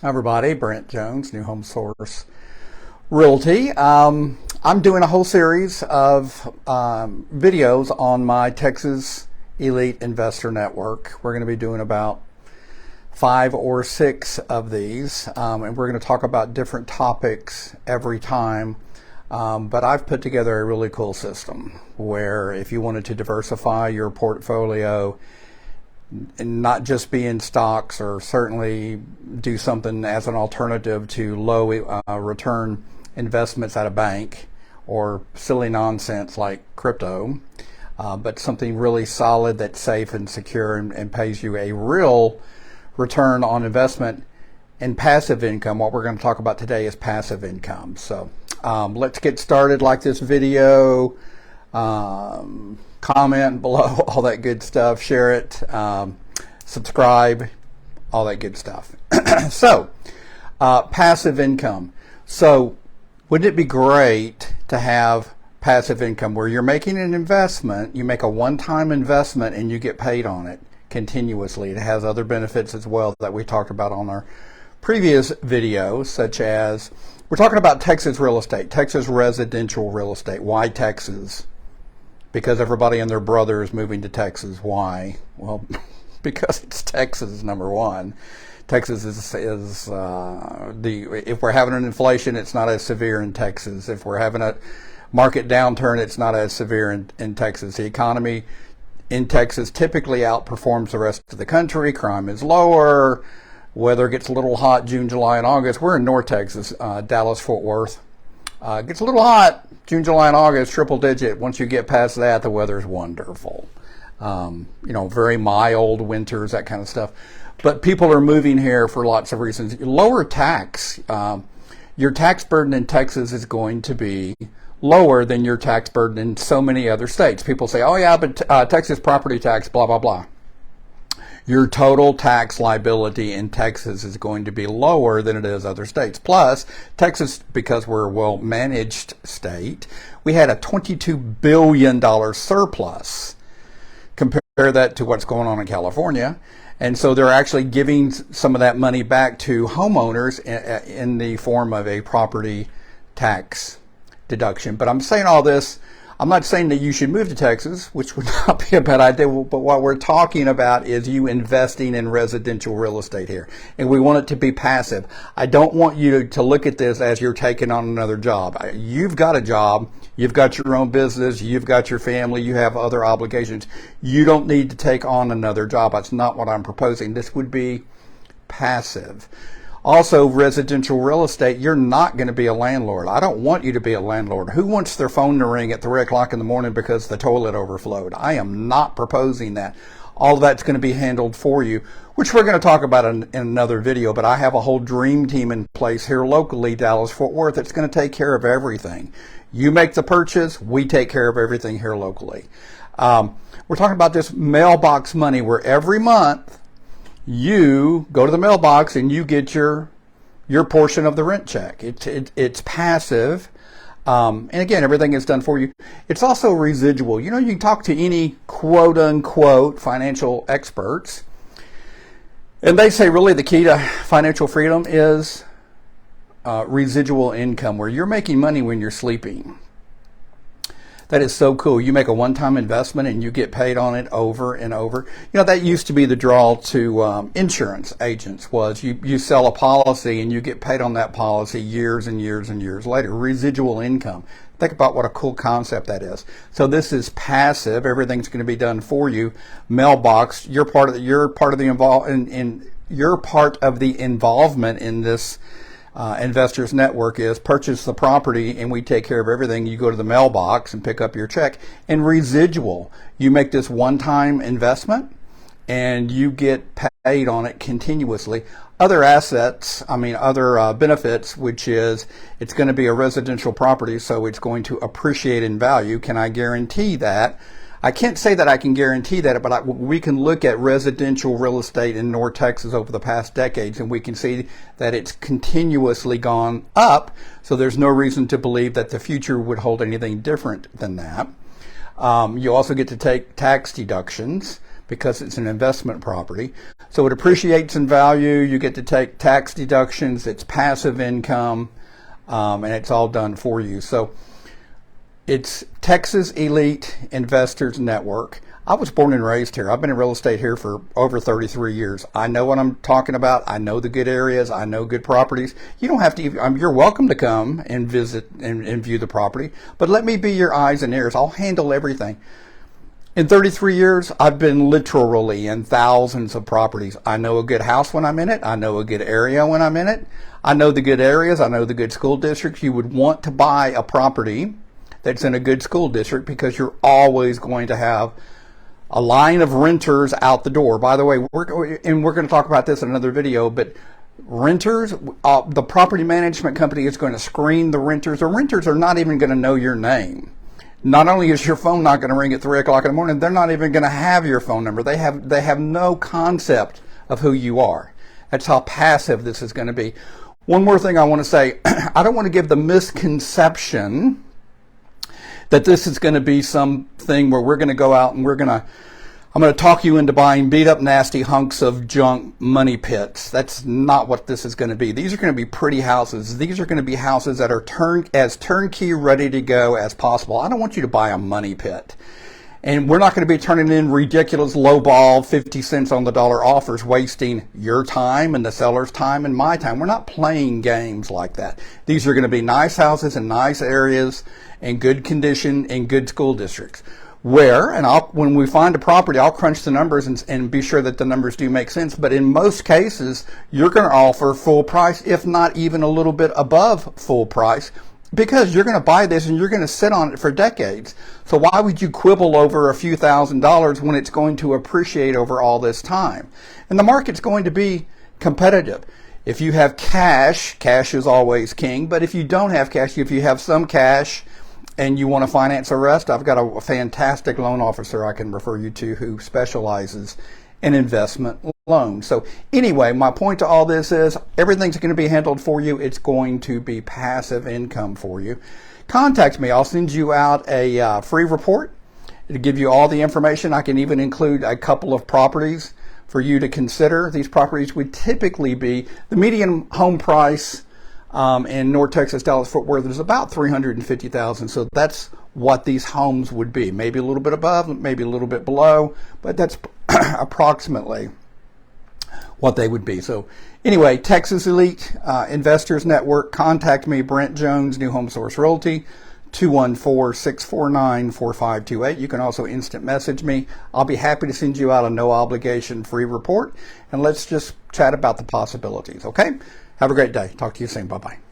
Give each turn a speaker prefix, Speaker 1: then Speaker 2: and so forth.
Speaker 1: Everybody, Brent Jones, New Home Source Realty. I'm doing a whole series of videos on my Texas Elite Investor Network. We're going to be doing about 5 or 6 of these, and we're going to talk about different topics every time. But I've put together a really cool system where if you wanted to diversify your portfolio and not just be in stocks, or certainly do something as an alternative to low return investments at a bank or silly nonsense like crypto, but something really solid that's safe and secure and pays you a real return on investment and passive income. What we're going to talk about today is passive income. So let's get started. Like this video, comment below, all that good stuff, share it, subscribe, all that good stuff. So passive income. So wouldn't it be great to have passive income where you're making an investment, you make a one-time investment and you get paid on it continuously? It has other benefits as well that we talked about on our previous videos, such as we're talking about Texas real estate, Texas residential real estate. Why Texas? Because everybody and their brother is moving to Texas. Why? Well, because it's Texas, number one. Texas is if we're having an inflation, it's not as severe in Texas. If we're having a market downturn, it's not as severe in Texas. The economy in Texas typically outperforms the rest of the country. Crime is lower. Weather gets a little hot June, July, and August. We're in North Texas, Dallas, Fort Worth. Gets a little hot June, July, and August, triple digit. Once you get past that, the weather's wonderful. Very mild winters, that kind of stuff. But people are moving here for lots of reasons. Lower tax. Your tax burden in Texas is going to be lower than your tax burden in so many other states. People say, oh yeah, but Texas property tax, blah, blah, blah. Your total tax liability in Texas is going to be lower than it is other states. Plus, Texas, because we're a well-managed state, we had a $22 billion surplus. Compare that to what's going on in California. And so they're actually giving some of that money back to homeowners in the form of a property tax deduction. But I'm saying all this, I'm not saying that you should move to Texas, which would not be a bad idea, but what we're talking about is you investing in residential real estate here. And we want it to be passive. I don't want you to look at this as you're taking on another job. You've got a job, you've got your own business, you've got your family, you have other obligations. You don't need to take on another job. That's not what I'm proposing. This would be passive. Also, residential real estate, you're not going to be a landlord. I don't want you to be a landlord. Who wants their phone to ring at 3 o'clock in the morning because the toilet overflowed? I am not proposing that. All of that's going to be handled for you, which we're going to talk about in another video. But I have a whole dream team in place here locally, Dallas, Fort Worth, that's going to take care of everything. You make the purchase, we take care of everything here locally. We're talking about this mailbox money where every month you go to the mailbox and you get your portion of the rent check. It's passive. And again, everything is done for you. It's also residual. You can talk to any quote unquote financial experts, and they say really the key to financial freedom is residual income, where you're making money when you're sleeping. That is so cool. You make a one-time investment and you get paid on it over and over. That used to be the draw to insurance agents, was you sell a policy and you get paid on that policy years and years and years later. Residual income. Think about what a cool concept that is. So this is passive. Everything's going to be done for you. Mailbox. You're part of the involvement in this investors network is purchase the property and we take care of everything. You go to the mailbox and pick up your check. And residual, you make this one-time investment and you get paid on it continuously. Other assets, other benefits, which is it's going to be a residential property, so it's going to appreciate in value. Can I guarantee that? I can't say that I can guarantee that, but we can look at residential real estate in North Texas over the past decades, and we can see that it's continuously gone up. So there's no reason to believe that the future would hold anything different than that. You also get to take tax deductions because it's an investment property. So it appreciates in value. You get to take tax deductions. It's passive income, and it's all done for you. So it's Texas Elite Investors Network. I was born and raised here. I've been in real estate here for over 33 years. I know what I'm talking about. I know the good areas. I know good properties. You don't have to, you're welcome to come and visit and view the property, but let me be your eyes and ears. I'll handle everything. In 33 years, I've been literally in thousands of properties. I know a good house when I'm in it. I know a good area when I'm in it. I know the good areas. I know the good school districts. You would want to buy a property that's in a good school district because you're always going to have a line of renters out the door. By the way, we're going to talk about this in another video, but renters, the property management company is going to screen the renters. The renters are not even going to know your name. Not only is your phone not going to ring at 3 o'clock in the morning, they're not even going to have your phone number. They have no concept of who you are. That's how passive this is going to be. One more thing I want to say. I don't want to give the misconception that this is going to be something where we're going to go out and I'm going to talk you into buying beat up nasty hunks of junk money pits. That's not what this is going to be. These are going to be pretty houses. These are going to be houses that are as turnkey ready to go as possible. I don't want you to buy a money pit. And we're not going to be turning in ridiculous lowball 50 cents on the dollar offers, wasting your time and the seller's time and my time. We're not playing games like that. These are going to be nice houses in nice areas, in good condition, in good school districts. When we find a property, I'll crunch the numbers and be sure that the numbers do make sense. But in most cases, you're going to offer full price, if not even a little bit above full price, because you're going to buy this and you're going to sit on it for decades. So why would you quibble over a few $1,000s when it's going to appreciate over all this time? And the market's going to be competitive. If you have cash, cash is always king. But if you don't have cash, if you have some cash and you want to finance the rest, I've got a fantastic loan officer I can refer you to who specializes in investment loans. So anyway, my point to all this is everything's going to be handled for you. It's going to be passive income for you. Contact me. I'll send you out a free report. It'll give you all the information. I can even include a couple of properties for you to consider. These properties would typically be the median home price in North Texas, Dallas, Fort Worth is about $350,000. So that's what these homes would be. Maybe a little bit above, maybe a little bit below, but that's approximately what they would be. So anyway, Texas Elite Investors Network. Contact me, Brent Jones, New Home Source Realty, 214-649-4528. You can also instant message me. I'll be happy to send you out a no obligation free report, and let's just chat about the possibilities. Okay? Have a great day. Talk to you soon. Bye-bye.